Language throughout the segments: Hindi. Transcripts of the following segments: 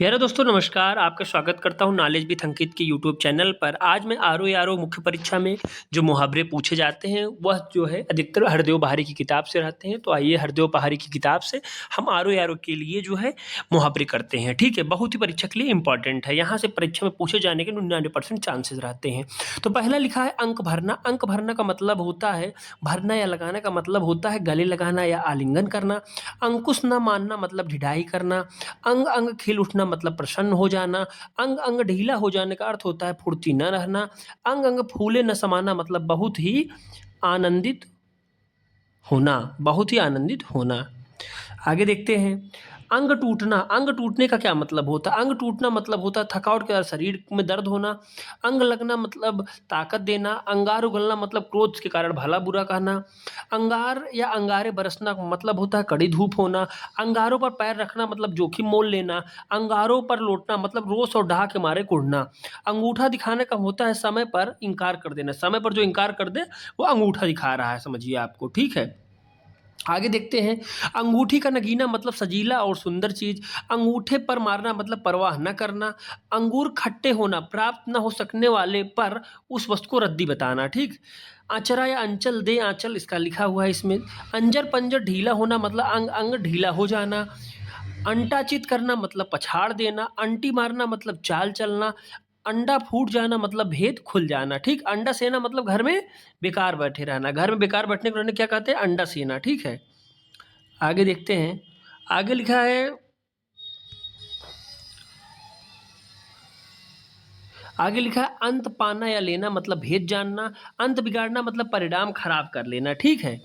प्यारे दोस्तों नमस्कार, आपका स्वागत करता हूँ नॉलेज विथ अंकित के यूट्यूब चैनल पर। आज मैं आरओ मुख्य परीक्षा में जो मुहावरे पूछे जाते हैं वह जो है अधिकतर हरदेव पहाड़ी की किताब से रहते हैं। तो आइए हरदेव पहाड़ी की किताब से हम आरओ के लिए जो है मुहावरे करते हैं। ठीक है, बहुत ही परीक्षा के लिए इंपॉर्टेंट है। यहाँ से परीक्षा में पूछे जाने के 99% चांसेस रहते हैं। तो पहला लिखा है अंक भरना। अंक भरना का मतलब होता है भरना या लगाना का मतलब होता है गले लगाना या आलिंगन करना। अंकुश न मानना मतलब ढिढाई करना। अंग अंग खिल उठना मतलब प्रसन्न हो जाना। अंग अंग ढीला हो जाने का अर्थ होता है फुर्ती न रहना। अंग अंग फूले न समाना मतलब बहुत ही आनंदित होना, बहुत ही आनंदित होना। आगे देखते हैं अंग टूटना। अंग टूटने का क्या मतलब होता है? अंग टूटना मतलब होता है थकावट के बाद शरीर में दर्द होना। अंग लगना मतलब ताकत देना। अंगार उगलना मतलब क्रोध के कारण भला बुरा कहना। अंगार या अंगारे बरसना मतलब होता है कड़ी धूप होना। अंगारों पर पैर रखना मतलब जोखिम मोल लेना। अंगारों पर लौटना मतलब रोष और डाह के मारे कुढ़ना। अंगूठा दिखाने का होता है समय पर इंकार कर देना। समय पर जो इंकार कर दे वो अंगूठा दिखा रहा है, समझिए आपको। ठीक है, आगे देखते हैं अंगूठी का नगीना मतलब सजीला और सुंदर चीज। अंगूठे पर मारना मतलब परवाह न करना। अंगूर खट्टे होना प्राप्त न हो सकने वाले पर उस वस्तु को रद्दी बताना। ठीक, आचरा या अंचल दे आंचल इसका लिखा हुआ है इसमें। अंजर पंजर ढीला होना मतलब अंग अंग ढीला हो जाना। अंटाचित करना मतलब पछाड़ देना। अंटी मारना मतलब चाल चलना। अंडा फूट जाना मतलब भेद खुल जाना। ठीक, अंडा सेना मतलब घर में बेकार बैठे रहना। घर में बेकार बैठने को रहने क्या कहते हैं? अंडा सेना। ठीक है, आगे देखते हैं। आगे लिखा है अंत पाना या लेना मतलब भेद जानना। अंत बिगाड़ना मतलब परिणाम खराब कर लेना। ठीक है,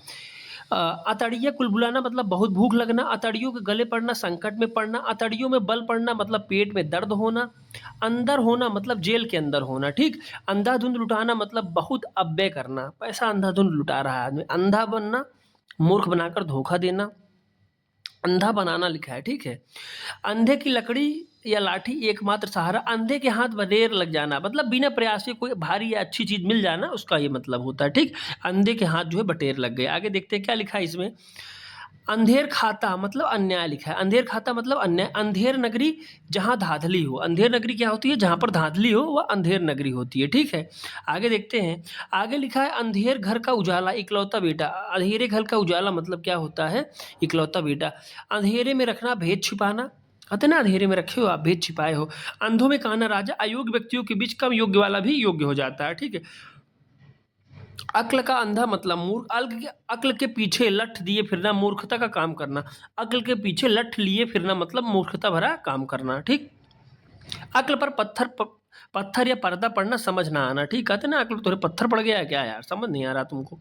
अतड़िया कुलबुलाना मतलब बहुत भूख लगना। अतड़ियों के गले पड़ना संकट में पड़ना। अतड़ियों में बल पड़ना मतलब पेट में दर्द होना। अंदर होना मतलब जेल के अंदर होना। ठीक, अंधाधुंध लुटाना मतलब बहुत अव्यय करना, पैसा अंधाधुंध लुटा रहा है आदमी। अंधा बनना मूर्ख बनाकर धोखा देना। अंधा बनाना लिखा है। ठीक है, अंधे की लकड़ी या लाठी एकमात्र सहारा। अंधे के हाथ बनेर लग जाना मतलब बिना प्रयास के कोई भारी या अच्छी चीज मिल जाना, उसका ये मतलब होता है। ठीक, अंधे के हाथ जो है बटेर लग गए। आगे देखते हैं क्या लिखा है इसमें। अंधेर खाता मतलब अन्याय लिखा है। अंधेर खाता मतलब अन्याय। अंधेर नगरी जहां धांधली हो। अंधेर नगरी क्या होती है? जहां पर धांधली हो वह अंधेर नगरी होती है। ठीक है, आगे देखते हैं। आगे लिखा है अंधेर घर का उजाला इकलौता बेटा। अंधेरे घर का उजाला मतलब क्या होता है? इकलौता बेटा। अंधेरे में रखना भेद छिपाना, कहते हैं ना अंधेरे में रखे हो आप भेद छिपाए हो। अंधों में काना राजा। अयोग्य व्यक्तियों के बीच कम योग्य वाला भी योग्य हो जाता है। ठीक है, अक्ल का अंधा मतलब मूर्ख। अक्ल के पीछे लठ दिए फिरना मूर्खता का काम करना। अक्ल के पीछे लठ लिए फिरना मतलब मूर्खता भरा काम करना। ठीक, अक्ल पर पत्थर या पर्दा पड़ना समझ ना आना। ठीक, कहते ना अक्ल तुझे पत्थर पड़ गया है क्या यार, समझ नहीं आ रहा तुमको।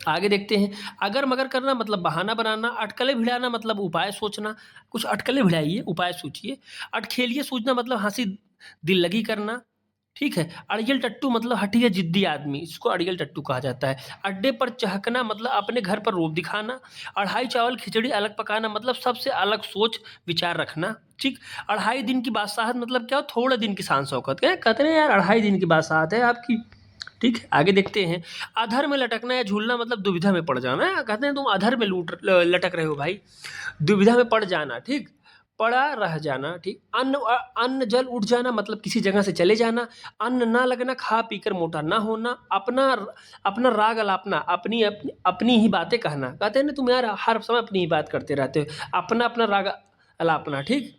आगे देखते हैं। अगर मगर करना मतलब बहाना बनाना। अटकलें भिड़ाना मतलब उपाय सोचना। कुछ अटकलें भिड़ाइए, उपाय सोचिए। अटखेलिए सूझना मतलब हंसी दिल लगी करना। ठीक है, अड़ियल टट्टू मतलब हठी या जिद्दी आदमी, इसको अड़ियल टट्टू कहा जाता है। अड्डे पर चहकना मतलब अपने घर पर रोब दिखाना। अढ़ाई चावल खिचड़ी अलग पकाना मतलब सबसे अलग सोच विचार रखना। ठीक, अढ़ाई दिन की बादशाहत मतलब क्या हो? थोड़े दिन की शान शौकत। क्या कहते हैं यार, अढ़ाई दिन की बादशाहत है आपकी। ठीक है, आगे देखते हैं। अधर में लटकना या झूलना मतलब दुविधा में पड़ जाना है। कहते हैं तुम अधर में लटक रहे हो भाई, दुविधा में पड़ जाना। ठीक, पड़ा रह जाना। ठीक, अन्न जल उठ जाना मतलब किसी जगह से चले जाना। अन्न ना लगना खा पीकर मोटा ना होना। अपना अपना राग अलापना अपनी ही बातें कहना। कहते हैं ना तुम यार हर समय अपनी ही बात करते रहते हो। अपना अपना राग अलापना। ठीक,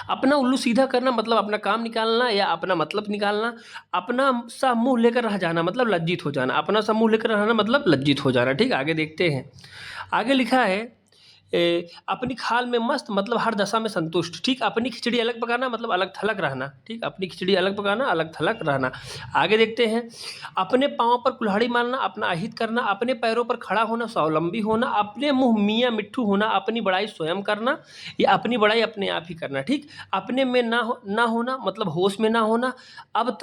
अपना उल्लू सीधा करना मतलब अपना काम निकालना या अपना मतलब निकालना। अपना सा मुंह लेकर रह जाना मतलब लज्जित हो जाना। अपना सा मुंह लेकर रहना मतलब लज्जित हो जाना। ठीक, आगे देखते हैं। आगे लिखा है अपनी खाल में मस्त मतलब हर दशा में संतुष्ट। ठीक, अपनी खिचड़ी अलग पकाना मतलब अलग थलग रहना। ठीक, अपनी खिचड़ी अलग पकाना अलग थलग रहना। आगे देखते हैं। अपने पाँव पर कुल्हाड़ी मारना अपना अहित करना। अपने पैरों पर खड़ा होना स्वावलंबी होना। अपने मुंह मियाँ मिट्ठू होना अपनी बड़ाई स्वयं करना या अपनी बड़ाई अपने आप ही करना। ठीक, अपने में ना होना मतलब होश में ना होना। अब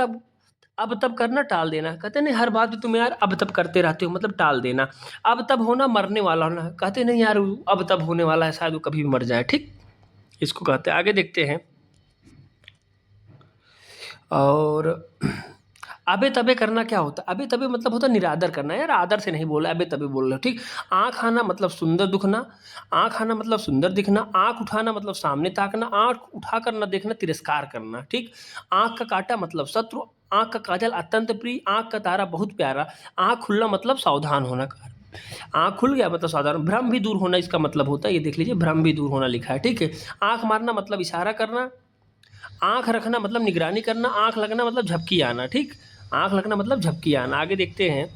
तब करना टाल देना। कहते नहीं हर बात में तुम यार अब तब करते रहते हो मतलब टाल देना। अब तब होना मरने वाला होना। कहते नहीं यार अब तब होने वाला है, शायद वो कभी भी मर जाए। ठीक, इसको कहते हैं। आगे देखते हैं। और अबे तबे करना क्या होता है? अबे तबे मतलब होता है निरादर करना। यार आदर से नहीं बोल रहे, अबे तबे बोल रहे हो, ठीक। आँख आना मतलब सुंदर दुखना, आँख आना मतलब सुंदर दिखना, आँख उठाना मतलब सामने ताकना, आँख उठा कर न देखना तिरस्कार करना, ठीक। आँख का काटा मतलब शत्रु, आँख का काजल अत्यंत प्रिय, आँख का तारा बहुत प्यारा, आँख खुलना मतलब सावधान होना। आँख खुल गया मतलब साधारण, भ्रम भी दूर होना इसका मतलब होता है, ये देख लीजिए भ्रम भी दूर होना लिखा है, ठीक है। आँख मारना मतलब इशारा करना, आँख रखना मतलब निगरानी करना, आँख लगना मतलब झपकी आना, ठीक। आँख लगना मतलब झपकी आना। आगे देखते हैं,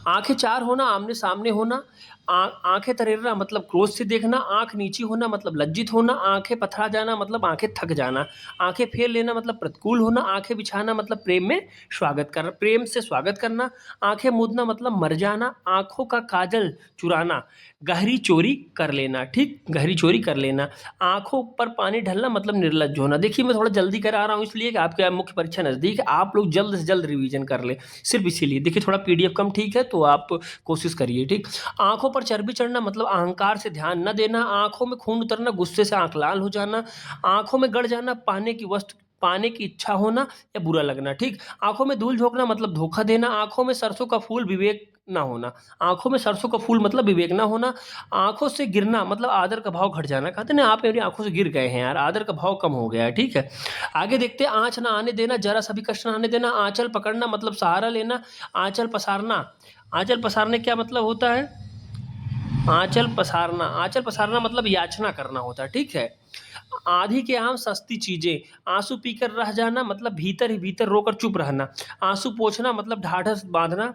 आंखें चार होना आमने सामने होना, आंखें तरेरना मतलब क्रोध से देखना, आंख नीची होना मतलब लज्जित होना, आंखें पथरा जाना मतलब आंखें थक जाना, आंखें फेर लेना मतलब प्रतिकूल होना, आंखें बिछाना मतलब प्रेम में स्वागत करना, प्रेम से स्वागत करना, आंखें मूंदना मतलब मर जाना, आंखों का काजल चुराना, गहरी चोरी कर लेना, ठीक, गहरी चोरी कर लेना, आंखों पर पानी ढलना मतलब निर्लज्ज होना। देखिए मैं थोड़ा जल्दी करा रहा हूँ इसलिए कि आपके मुख्य परीक्षा नजदीक है, आप लोग जल्द से जल्द रिवीजन कर ले, सिर्फ इसीलिए। देखिए थोड़ा पीडीएफ कम ठीक है तो आप कोशिश करिए, ठीक। आंखों पर चर्बी चढ़ना मतलब अहंकार से ध्यान न देना, आंखों में खून उतरना गुस्से से आंख लाल हो जाना, आंखों में गड़ जाना पाने की इच्छा होना या बुरा लगना, ठीक। आंखों में धूल झोंकना मतलब धोखा देना, आंखों में सरसों का फूल विवेक ना होना, आंखों में सरसों का फूल मतलब विवेक ना होना, आंखों से गिरना मतलब आदर का भाव घट जाना। कहते ना आप मेरी आंखों से गिर गए हैं यार, आदर का भाव कम हो गया है, ठीक है। आगे देखते हैं, आंच ना आने देना, जरा सा भी कष्ट ना आने देना, आंचल पकड़ना मतलब सहारा लेना, आंचल पसारना, आंचल पसारने क्या मतलब होता है? आंचल पसारना, आंचल पसारना मतलब याचना करना होता है, ठीक है। आंधी के आम सस्ती चीजें, आंसू पीकर रह जाना मतलब भीतर ही भीतर रोकर चुप रहना, आंसू पोंछना मतलब ढाढ़स बांधना,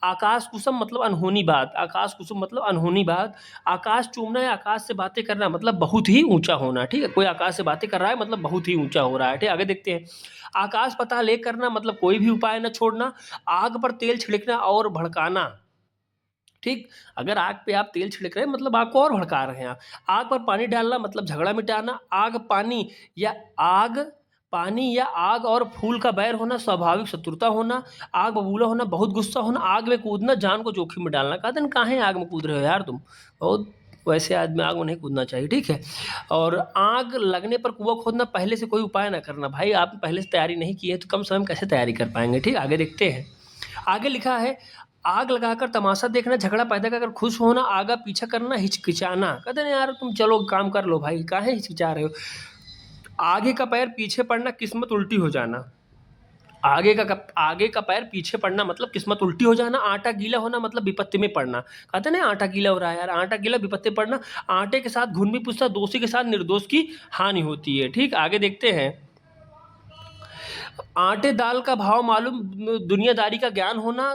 आकाश कुसुम मतलब अनहोनी बात, आकाश कुसुम मतलब अनहोनी बात, आकाश चूमना या आकाश से बातें करना मतलब बहुत ही ऊंचा होना, ठीक है। कोई आकाश से बातें कर रहा है मतलब बहुत ही ऊंचा हो रहा है, ठीक। आगे देखते हैं, आकाश पाताल एक करना मतलब कोई भी उपाय न छोड़ना, आग पर तेल छिड़कना और भड़काना, ठीक। अगर आग पे आप तेल छिड़क रहे हैं मतलब आग को और भड़का रहे हैं आप। आग पर पानी डालना मतलब झगड़ा मिटाना, या आग पानी या आग और फूल का बैर होना, स्वाभाविक शत्रुता होना, आग बबूला होना, बहुत गुस्सा होना, आग में कूदना, जान को जोखिम में डालना। कहते हैं काहे आग में कूद रहे हो यार तुम, बहुत वैसे आदमी आग में नहीं कूदना चाहिए, ठीक है। और आग लगने पर कुआं खोदना, पहले से कोई उपाय ना करना। भाई आप पहले से तैयारी नहीं की है तो कम समय में कैसे तैयारी कर पाएंगे, ठीक। आगे देखते हैं, आगे लिखा है, आग लगाकर तमाशा देखना, झगड़ा पैदा कर खुश होना, आगा पीछा करना, हिचकिचाना। कहते हैं यार तुम चलो काम कर लो भाई, काहे हिचकिचा रहे हो। आगे का पैर पीछे पड़ना, किस्मत उल्टी हो जाना, आगे का पैर पीछे पड़ना मतलब किस्मत उल्टी हो जाना, आटा गीला होना मतलब विपत्ति में पड़ना। कहते हैं ना आटा गीला हो रहा है यार, आटा गीला विपत्ति में पड़ना, आटे के साथ घुन भी पूछता, दोषी के साथ निर्दोष की हानि होती है, ठीक। आगे देखते हैं, आटे दाल का भाव मालूम, दुनियादारी का ज्ञान होना।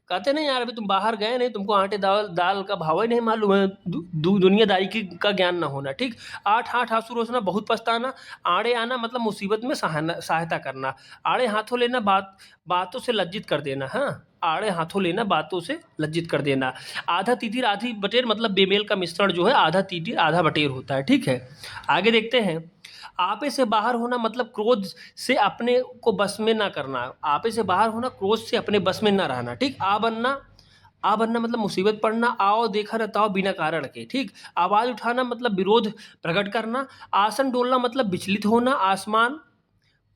कहते नहीं यार अभी तुम बाहर गए नहीं, तुमको आटे दाल दाल का भाव ही नहीं मालूम है, दुनियादारी की का ज्ञान ना होना, ठीक। आठ आठ आंसू रोसना, बहुत पछताना, आड़े आना मतलब मुसीबत में सहायता करना, आड़े हाथों लेना, बातों से लज्जित कर देना, हाँ, आड़े हाथों लेना बातों से लज्जित कर देना, आधा तीतिर आधी बटेर मतलब बेमेल का मिश्रण जो है आधा तीतिर आधा बटेर होता है, ठीक है। आगे देखते हैं, आपे से बाहर होना मतलब क्रोध से अपने को बस में ना करना, आपे से बाहर होना क्रोध से अपने बस में ना रहना, ठीक। आ बनना मतलब मुसीबत पड़ना, आओ देखा रताओ बिना कारण के, ठीक। आवाज उठाना मतलब विरोध प्रकट करना, आसन डोलना मतलब विचलित होना, आसमान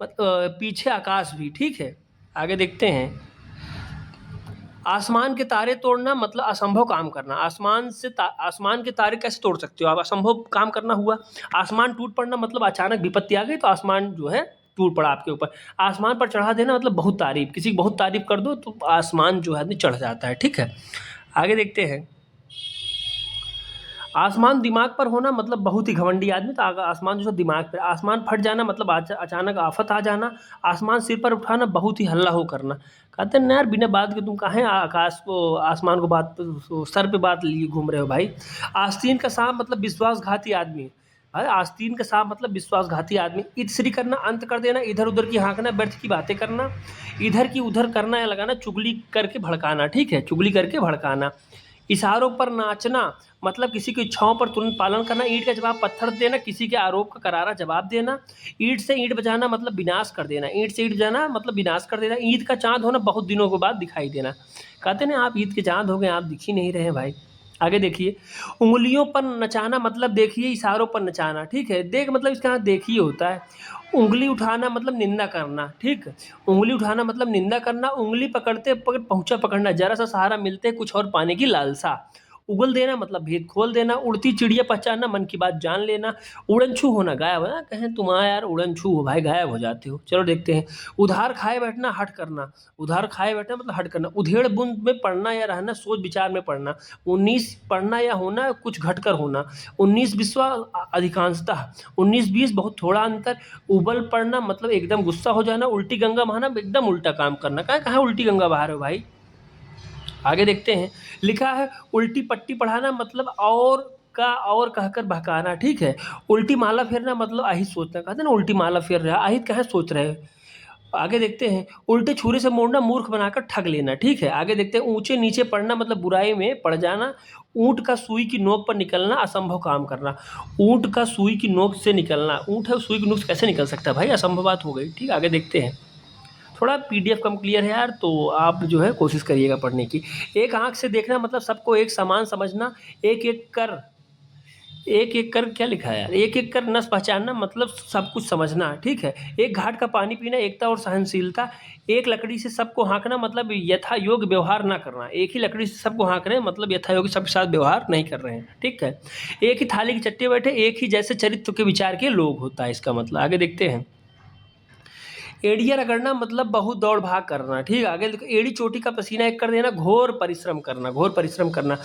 पीछे आकाश भी, ठीक है। आगे देखते हैं, आसमान के तारे तोड़ना मतलब असंभव काम करना, आसमान के तारे कैसे तोड़ सकते हो आप, असंभव काम करना हुआ। आसमान टूट पड़ना मतलब अचानक विपत्ति आ गई तो आसमान जो है टूट पड़ा आपके ऊपर। आसमान पर चढ़ा देना मतलब बहुत तारीफ, किसी की बहुत तारीफ कर दो तो आसमान जो है आदमी चढ़ जाता है, ठीक है। आगे देखते हैं, आसमान दिमाग पर होना मतलब बहुत ही घमंडी आदमी, तो आसमान जो है दिमाग पर, आसमान फट जाना मतलब अचानक आफत आ जाना, आसमान सिर पर उठाना बहुत ही हल्ला हो करना। कहते हैं ना यार बिना बात के तुम काहे आकाश को आसमान को सर पे बात लिए घूम रहे हो भाई। आस्तीन का सांप मतलब विश्वासघाती आदमी, अरे आस्तीन का सांप मतलब विश्वासघाती आदमी, इत्सरी करना अंत कर देना, इधर उधर की हाँकना, व्यर्थ की बातें करना, इधर की उधर करना या लगाना, चुगली करके भड़काना, ठीक है, चुगली करके भड़काना। इशारों पर नाचना मतलब किसी की इच्छाओं पर तुरंत पालन करना, ईंट का जवाब पत्थर देना, किसी के आरोप का करारा जवाब देना, ईंट से ईंट बजाना मतलब विनाश कर देना, ईंट से ईंट बजाना मतलब विनाश कर देना, ईद का चांद होना बहुत दिनों के बाद दिखाई देना। कहते ना आप ईद के चांद हो गए, आप दिख ही नहीं रहे हैं भाई। आगे देखिए, उँगलियों पर नचाना मतलब देखिए इशारों पर नचाना, ठीक है? देख मतलब इसका यहाँ देखिए होता है। उँगली उठाना मतलब निंदा करना, ठीक? उँगली उठाना मतलब निंदा करना, उँगली पकड़ते पकड़ पहुँचा पकड़ना, ज़रा-सा सहारा मिलते कुछ और पाने की लालसा। उगल देना मतलब भेद खोल देना, उड़ती चिड़िया पहचानना, मन की बात जान लेना, उड़नछू होना, गायब है ना, कहें तुम हाँ यार उड़नछू हो भाई, गायब हो जाते हो। चलो देखते हैं, उधार खाए बैठना, हठ करना, उधार खाए बैठना मतलब हठ करना, उधेड़ बुन में पढ़ना या रहना, सोच विचार में पढ़ना, 19 पढ़ना या होना, कुछ घटकर होना, 19 बिस्वा अधिकांशतः, 19-20 बहुत थोड़ा अंतर, उबल पड़ना मतलब एकदम गुस्सा हो जाना, उल्टी गंगा बहाना एकदम उल्टा काम करना। कहाँ उल्टी गंगा बहा रहे हो भाई? आगे देखते हैं, लिखा है उल्टी पट्टी पढ़ाना मतलब और का और कहकर बहकाना, ठीक है? उल्टी माला फेरना मतलब अहित सोचना, कहते हैं ना उल्टी माला फेर रहा है, अहित काहे सोच रहे हो? आगे देखते हैं, उल्टे छुरे से मोड़ना, मूर्ख बनाकर ठग लेना, ठीक है? आगे देखते हैं, ऊँचे नीचे पड़ना मतलब बुराई में पड़ जाना, ऊँट का सुई की नोक पर निकलना, असंभव काम करना। ऊँट का सुई की नोक से निकलना, ऊँट है सुई की नोक से कैसे निकल सकता है भाई? असंभव बात हो गई, ठीक है? आगे देखते हैं। थोड़ा पीडीएफ कम क्लियर है यार, तो आप जो है कोशिश करिएगा पढ़ने की। एक आँख से देखना मतलब सबको एक समान समझना, एक-एक कर एक-एक कर क्या लिखा है यार? एक-एक कर नस पहचानना मतलब सब कुछ समझना, ठीक है? एक घाट का पानी पीना, एकता और सहनशीलता, एक लकड़ी से सबको हाँकना मतलब यथा योग्य व्यवहार ना करना, एक ही लकड़ी से सबको हाँक रहे हैं मतलब यथा योग्य सबके साथ व्यवहार नहीं कर रहे हैं, ठीक है? एक ही थाली के चट्टे बैठे, एक ही जैसे चरित्र के विचार के लोग होता है इसका मतलब। आगे देखते हैं। एड़ियाँ रगड़ना मतलब बहुत दौड़ भाग करना, ठीक है? आगे देखो, एड़ी चोटी का पसीना एक कर देना, घोर परिश्रम करना, घोर परिश्रम करना।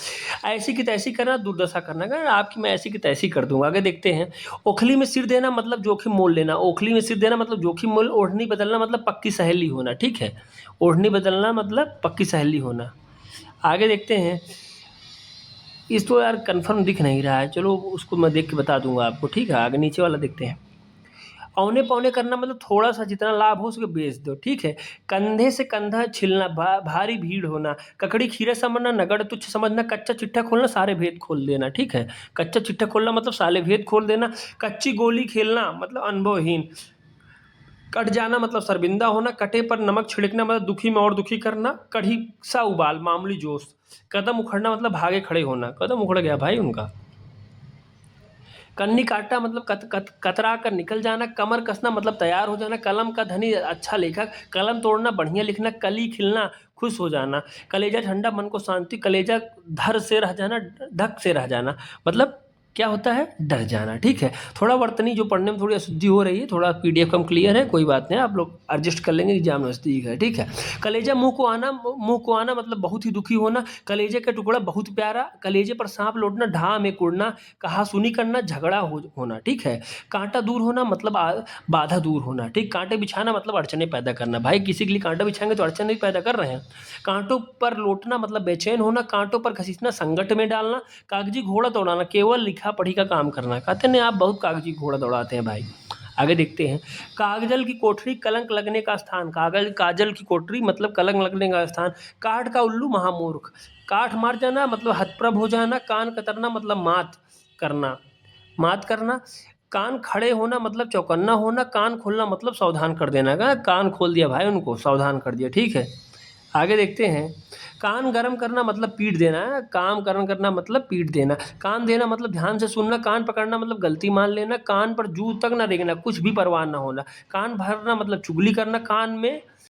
ऐसी की तैसी करना, दुर्दशा करना, कहना आपकी मैं ऐसी की तैसी कर दूँगा। आगे देखते हैं, ओखली में सिर देना मतलब जोखिम मोल लेना, ओखली में सिर देना मतलब जोखिम मोल, ओढ़नी बदलना मतलब पक्की सहेली होना, ठीक है? ओढ़नी बदलना मतलब पक्की सहेली होना। आगे देखते हैं, इस तो यार कन्फर्म दिख नहीं रहा है, चलो उसको मैं देख के बता दूँगा आपको, ठीक है? आगे नीचे वाला देखते हैं। औने-पौने करना मतलब थोड़ा-सा जितना लाभ हो सके बेच दो, ठीक है? कंधे से कंधा छिलना, भारी भीड़ होना, ककड़ी खीरा समझना, नगण्य तुच्छ समझना, कच्चा चिट्ठा खोलना, सारे भेद खोल देना, ठीक है? कच्चा चिट्ठा खोलना मतलब सारे भेद खोल देना, कच्ची गोली खेलना मतलब अनुभवहीन, कट जाना मतलब शर्मिंदा होना, कटे पर नमक छिड़कना मतलब दुखी में और दुखी करना, कढ़ी सा उबाल, मामूली जोश, कदम उखड़ना मतलब भागे खड़े होना, कदम उखड़ गया भाई उनका। कन्नी काटना मतलब कतरा कर निकल जाना, कमर कसना मतलब तैयार हो जाना, कलम का धनी अच्छा लेखक, कलम तोड़ना बढ़िया लिखना, कली खिलना खुश हो जाना, कलेजा ठंडा मन को शांति, कलेजा धर से रह जाना, धक से रह जाना मतलब क्या होता है? डर जाना, ठीक है? थोड़ा वर्तनी जो पढ़ने में थोड़ी अशुद्धि हो रही है, थोड़ा पीडीएफ कम क्लियर है, कोई बात नहीं, आप लोग एडजस्ट कर लेंगे, एग्जाम नज़दीक है, ठीक है? कलेजा मुँह को आना मतलब बहुत ही दुखी होना, कलेजे का टुकड़ा बहुत प्यारा, कलेजे पर सांप लौटना, ढाह में कुड़ना, कहा-सुनी करना, झगड़ा होना, ठीक है? काँटा दूर होना मतलब बाधा दूर होना, ठीक? काँटे बिछाना मतलब अड़चनें पैदा करना। भाई किसी के लिए काँटा बिछाएँगे तो अड़चन नहीं पैदा कर रहे हैं। काँटों पर लौटना मतलब बेचैन होना, काँटों पर घसीटना, संकट में डालना, कागजी घोड़ा दौड़ाना, केवल लिखा-पढ़ी का काम करना। कहते हैं आप बहुत कागजी घोड़ा दौड़ाते हैं भाई। आगे देखते हैं, कागजल की कोठरी कलंक लगने का स्थान, काजल की कोठरी मतलब कलंक लगने का स्थान, काठ का उल्लू महामूर्ख, काठ मार जाना मतलब हतप्रभ हो जाना, कान कतरना मतलब करना मात करना, कान खड़े होना मतलब चौकन्ना होना, कान खोलना मतलब सावधान कर देना। का कान खोल दिया भाई उनको, सावधान कर दिया, ठीक है? आगे देखते हैं, कान गरम करना मतलब पीट देना है, काम गरम करना मतलब पीट देना, कान देना मतलब ध्यान से सुनना, कान पकड़ना मतलब गलती मान लेना, कान पर जूं तक ना रेंगना, कुछ भी परवाह ना होना, कान भरना मतलब चुगली करना, कान में